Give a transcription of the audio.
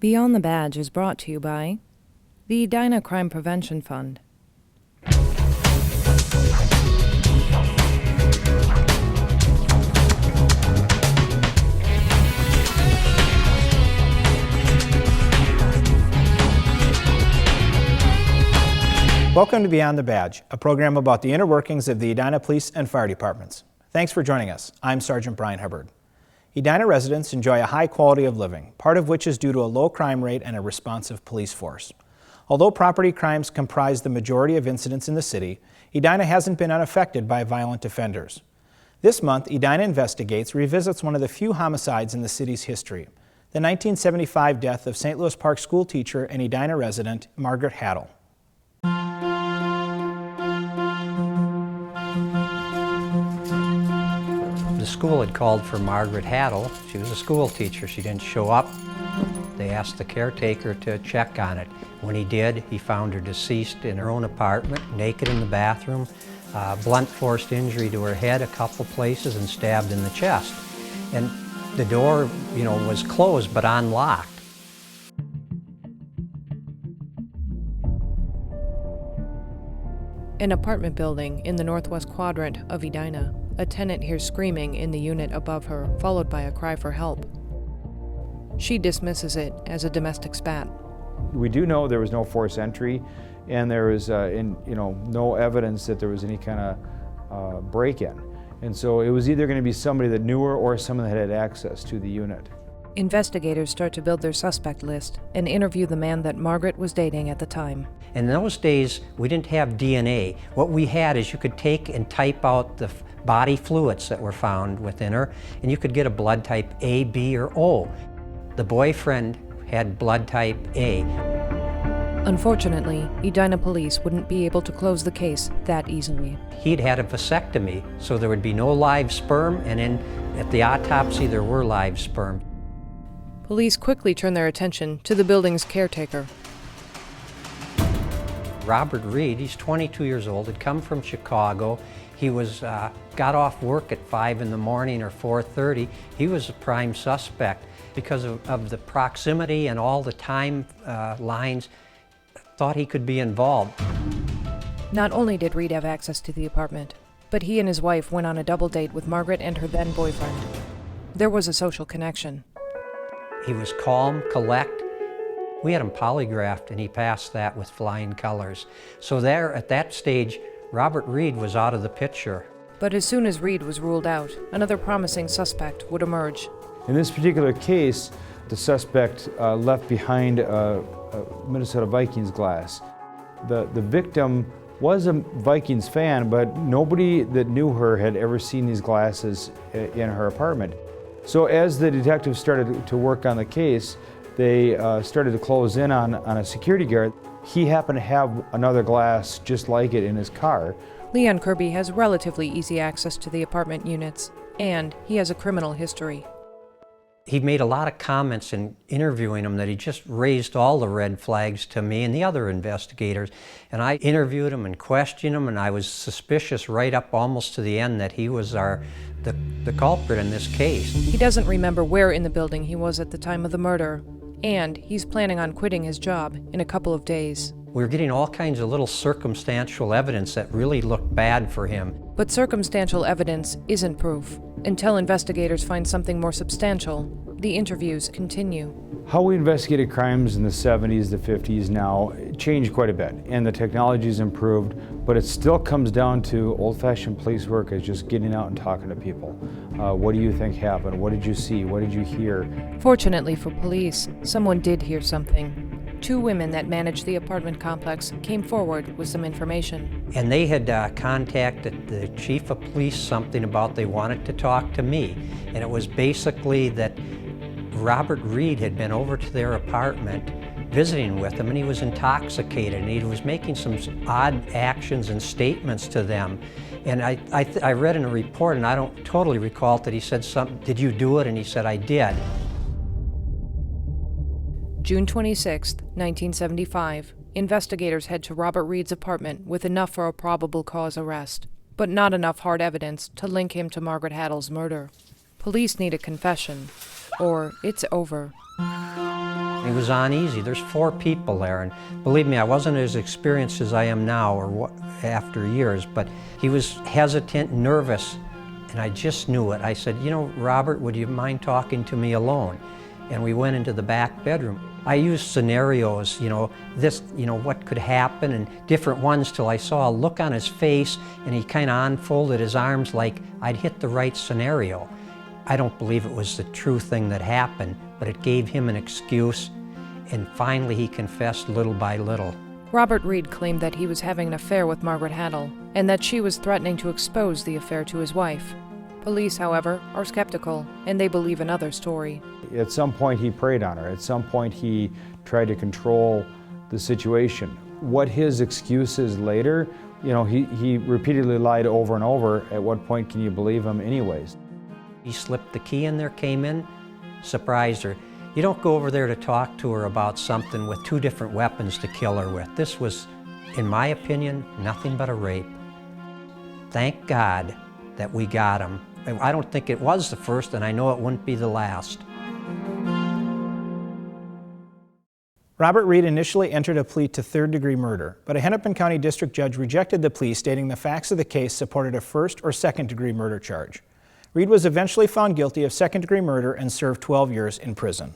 Beyond the Badge is brought to you by the Edina Crime Prevention Fund. Welcome to Beyond the Badge, a program about the inner workings of the Edina Police and Fire Departments. Thanks for joining us. I'm Sergeant Brian Hubbard. Edina residents enjoy a high quality of living, part of which is due to a low crime rate and a responsive police force. Although property crimes comprise the majority of incidents in the city, Edina hasn't been unaffected by violent offenders. This month, Edina Investigates revisits one of the few homicides in the city's history, the 1975 death of St. Louis Park schoolteacher and Edina resident Margaret Hattel. The school had called for Margaret Hattel. She was a school teacher. She didn't show up. They asked the caretaker to check on it. When he did, he found her deceased in her own apartment, naked in the bathroom, blunt force injury to her head a couple places, and stabbed in the chest. And the door, was closed but unlocked. An apartment building in the northwest quadrant of Edina. A tenant hears screaming in the unit above her, followed by a cry for help. She dismisses it as a domestic spat. We do know there was no forced entry, and there was no evidence that there was any kind of break-in. And so it was either going to be somebody that knew her or someone that had access to the unit. Investigators start to build their suspect list and interview the man that Margaret was dating at the time. In those days, we didn't have DNA. What we had is you could take and type out the body fluids that were found within her, and you could get a blood type A, B, or O. The boyfriend had blood type A. Unfortunately, Edina police wouldn't be able to close the case that easily. He'd had a vasectomy, so there would be no live sperm, and at the autopsy there were live sperm. Police quickly turn their attention to the building's caretaker. Robert Reed, he's 22 years old, had come from Chicago. He got off work at 5 in the morning or 4:30. He was a prime suspect because of the proximity and all the time lines. Thought he could be involved. Not only did Reed have access to the apartment, but he and his wife went on a double date with Margaret and her then boyfriend. There was a social connection. He was calm, collect. We had him polygraphed, and he passed that with flying colors. So there, at that stage, Robert Reed was out of the picture. But as soon as Reed was ruled out, another promising suspect would emerge. In this particular case, the suspect left behind a Minnesota Vikings glass. The victim was a Vikings fan, but nobody that knew her had ever seen these glasses in her apartment. So as the detectives started to work on the case, they started to close in on a security guard. He happened to have another glass just like it in his car. Leon Kirby has relatively easy access to the apartment units, and he has a criminal history. He made a lot of comments in interviewing him that he just raised all the red flags to me and the other investigators. And I interviewed him and questioned him, and I was suspicious right up almost to the end that he was the culprit in this case. He doesn't remember where in the building he was at the time of the murder, and he's planning on quitting his job in a couple of days. We were getting all kinds of little circumstantial evidence that really looked bad for him. But circumstantial evidence isn't proof. Until investigators find something more substantial, the interviews continue. How we investigated crimes in the 70s, the 50s now changed quite a bit, and the technology's improved, but it still comes down to old-fashioned police work as just getting out and talking to people. What do you think happened? What did you see? What did you hear? Fortunately for police, someone did hear something. 2 women that managed the apartment complex came forward with some information. And they had contacted the chief of police something about they wanted to talk to me. And it was basically that Robert Reed had been over to their apartment visiting with them, and he was intoxicated, and he was making some odd actions and statements to them. And I read in a report, and I don't totally recall it, that he said something, "Did you do it?" And he said, "I did." June 26, 1975, investigators head to Robert Reed's apartment with enough for a probable cause arrest, but not enough hard evidence to link him to Margaret Hattel's murder. Police need a confession, or it's over. He was uneasy. There's 4 people there, and believe me, I wasn't as experienced as I am now or after years, but he was hesitant, nervous, and I just knew it. I said, you know, Robert, would you mind talking to me alone? And we went into the back bedroom. I used scenarios, what could happen, and different ones till I saw a look on his face, and he kind of unfolded his arms like I'd hit the right scenario. I don't believe it was the true thing that happened, but it gave him an excuse, and finally he confessed little by little. Robert Reed claimed that he was having an affair with Margaret Hattel, and that she was threatening to expose the affair to his wife. Police, however, are skeptical, and they believe another story. At some point he preyed on her. At some point he tried to control the situation. What his excuse is later, he repeatedly lied over and over. At what point can you believe him anyways? He slipped the key in there, came in, surprised her. You don't go over there to talk to her about something with 2 different weapons to kill her with. This was, in my opinion, nothing but a rape. Thank God that we got him. I don't think it was the first, and I know it wouldn't be the last. Robert Reed initially entered a plea to third-degree murder, but a Hennepin County District Judge rejected the plea, stating the facts of the case supported a first- or second-degree murder charge. Reed was eventually found guilty of second-degree murder and served 12 years in prison.